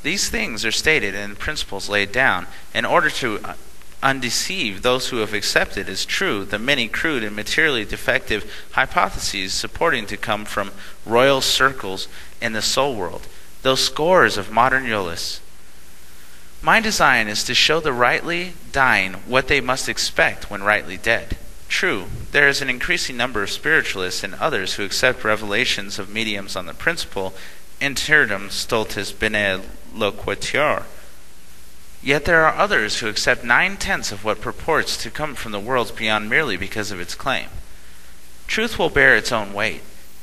These things are stated in principles laid down in order to undeceive those who have accepted as true the many crude and materially defective hypotheses supporting to come from royal circles in the soul world, those scores of modern Eolists. My design is to show the rightly dying what they must expect when rightly dead. True, there is an increasing number of spiritualists and others who accept revelations of mediums on the principle interum stultus bene loquitur. Yet there are others who accept 9/10 of what purports to come from the worlds beyond merely because of its claim. Truth will bear its own weight,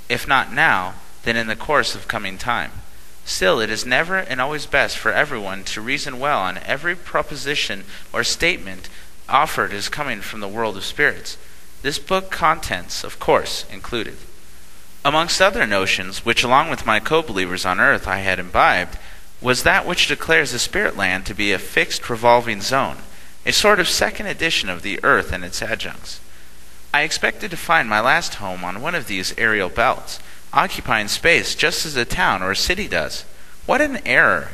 if not now, then in the course of coming time. Still, it is never and always best for everyone to reason well on every proposition or statement offered as coming from the world of spirits. This book contents, of course, included. Amongst other notions, which along with my co-believers on earth I had imbibed, was that which declares the spirit land to be a fixed revolving zone, a sort of second edition of the earth and its adjuncts. I expected to find my last home on one of these aerial belts, occupying space just as a town or a city does. What an error!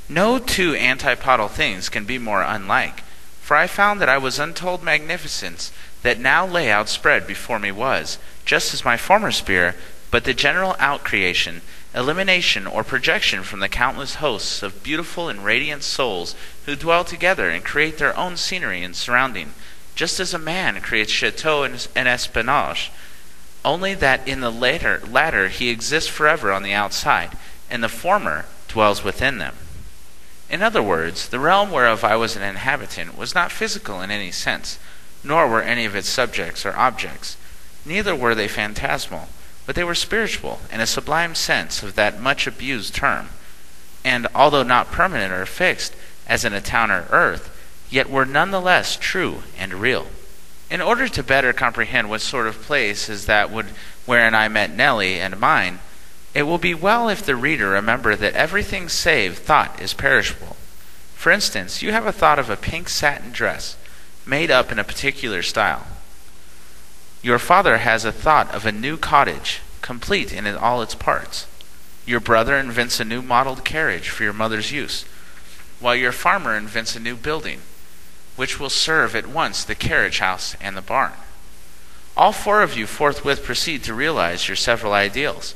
No two antipodal things can be more unlike, for I found that I was untold magnificence that now lay outspread before me was, just as my former sphere, but the general outcreation, elimination, or projection from the countless hosts of beautiful and radiant souls who dwell together and create their own scenery and surrounding, just as a man creates chateaux and espionage, only that in the latter he exists forever on the outside, and the former dwells within them. In other words, the realm whereof I was an inhabitant was not physical in any sense, nor were any of its subjects or objects. Neither were they phantasmal, but they were spiritual in a sublime sense of that much abused term, and although not permanent or fixed, as in a town or earth, yet were none the less true and real. In order to better comprehend what sort of place is that wherein I met Nellie and mine, it will be well if the reader remember that everything save thought is perishable. For instance, you have a thought of a pink satin dress, made up in a particular style. Your father has a thought of a new cottage, complete in all its parts. Your brother invents a new modeled carriage for your mother's use, while your farmer invents a new building, which will serve at once the carriage house and the barn. All four of you forthwith proceed to realize your several ideals,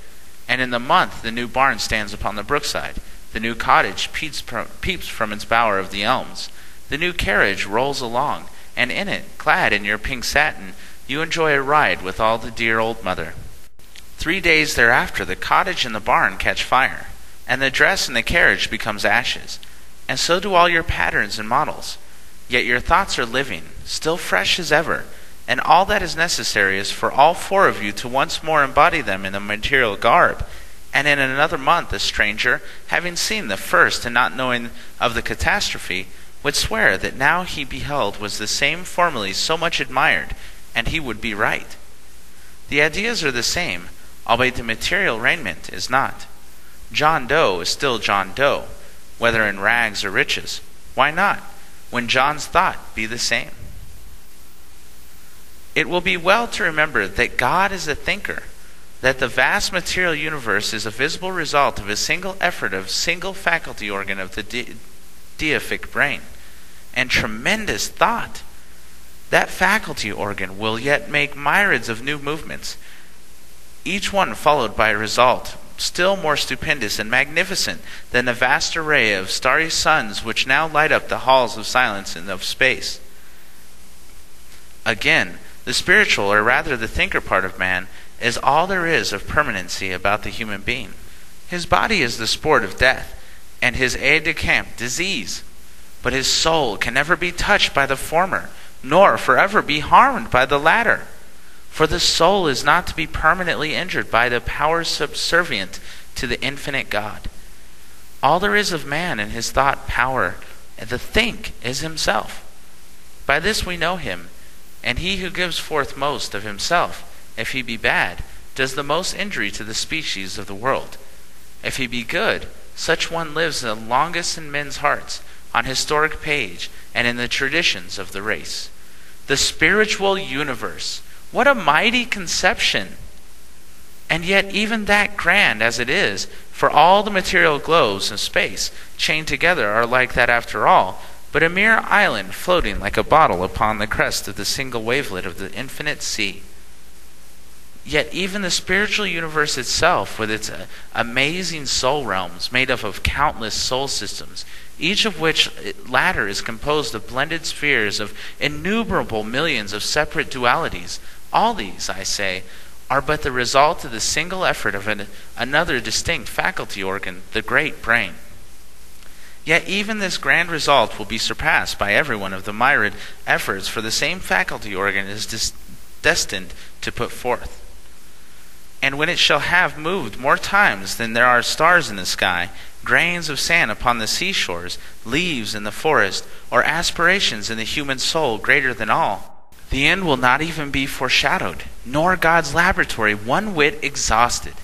and in the month the new barn stands upon the brookside, the new cottage peeps from its bower of the elms, the new carriage rolls along, and in it, clad in your pink satin, you enjoy a ride with all the dear old mother. 3 days thereafter the cottage and the barn catch fire, and the dress and the carriage becomes ashes, and so do all your patterns and models. Yet your thoughts are living, still fresh as ever, and all that is necessary is for all four of you to once more embody them in the material garb, and in another month a stranger, having seen the first and not knowing of the catastrophe, would swear that now he beheld was the same formerly so much admired, and he would be right. The ideas are the same, albeit the material raiment is not. John Doe is still John Doe, whether in rags or riches. Why not, when John's thought be the same? It will be well to remember that God is a thinker, that the vast material universe is a visible result of a single effort of single faculty organ of the deific brain, and tremendous thought. That faculty organ will yet make myriads of new movements, each one followed by a result still more stupendous and magnificent than the vast array of starry suns which now light up the halls of silence and of space. Again, the spiritual, or rather the thinker part of man, is all there is of permanency about the human being. His body is the sport of death, and his aide-de-camp disease, but his soul can never be touched by the former, nor forever be harmed by the latter. For the soul is not to be permanently injured by the powers subservient to the infinite God. All there is of man in his thought power, the think, is himself. By this we know him, and he who gives forth most of himself, if he be bad, does the most injury to the species of the world. If he be good, such one lives the longest in men's hearts, on historic page, and in the traditions of the race. The spiritual universe. What a mighty conception! And yet even that grand as it is, For all the material globes of space, chained together, are like that after all, but a mere island floating like a bottle upon the crest of the single wavelet of the infinite sea. Yet even the spiritual universe itself, with its amazing soul realms made up of countless soul systems, each of which latter is composed of blended spheres of innumerable millions of separate dualities, all these, I say, are but the result of the single effort of another distinct faculty organ, the great brain. Yet even this grand result will be surpassed by every one of the myriad efforts for the same faculty organ is destined to put forth. And when it shall have moved more times than there are stars in the sky, grains of sand upon the seashores, leaves in the forest, or aspirations in the human soul greater than all, the end will not even be foreshadowed, nor God's laboratory one whit exhausted.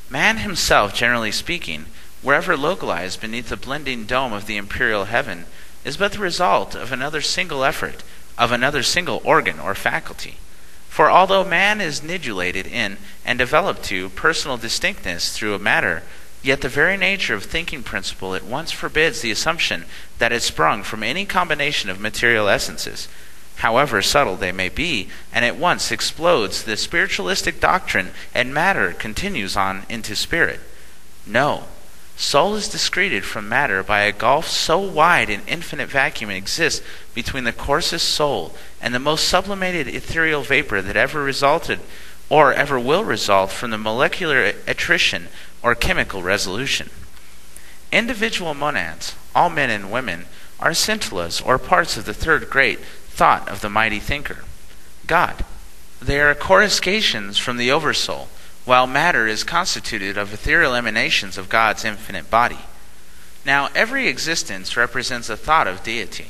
Man himself, generally speaking, wherever localized beneath the blending dome of the imperial heaven, is but the result of another single effort, of another single organ or faculty. For although man is nidulated in and developed to personal distinctness through a matter, yet the very nature of thinking principle at once forbids the assumption that it sprung from any combination of material essences, however subtle they may be, and at once explodes the spiritualistic doctrine, and matter continues on into spirit. No. Soul is discreted from matter by a gulf so wide an infinite vacuum exists between the coarsest soul and the most sublimated ethereal vapor that ever resulted or ever will result from the molecular attrition or chemical resolution. Individual monads, all men and women, are scintillas or parts of the third great thought of the mighty thinker, God. They are coruscations from the oversoul, while matter is constituted of ethereal emanations of God's infinite body. Now, every existence represents a thought of deity.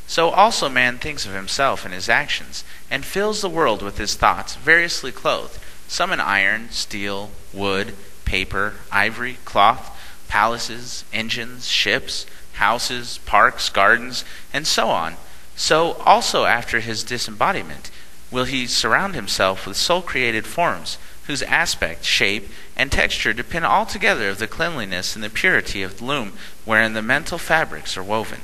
So also man thinks of himself and his actions, and fills the world with his thoughts, variously clothed, some in iron, steel, wood, paper, ivory, cloth, palaces, engines, ships, houses, parks, gardens, and so on. So also after his disembodiment will he surround himself with soul-created forms, whose aspect, shape, and texture depend altogether of the cleanliness and the purity of the loom wherein the mental fabrics are woven.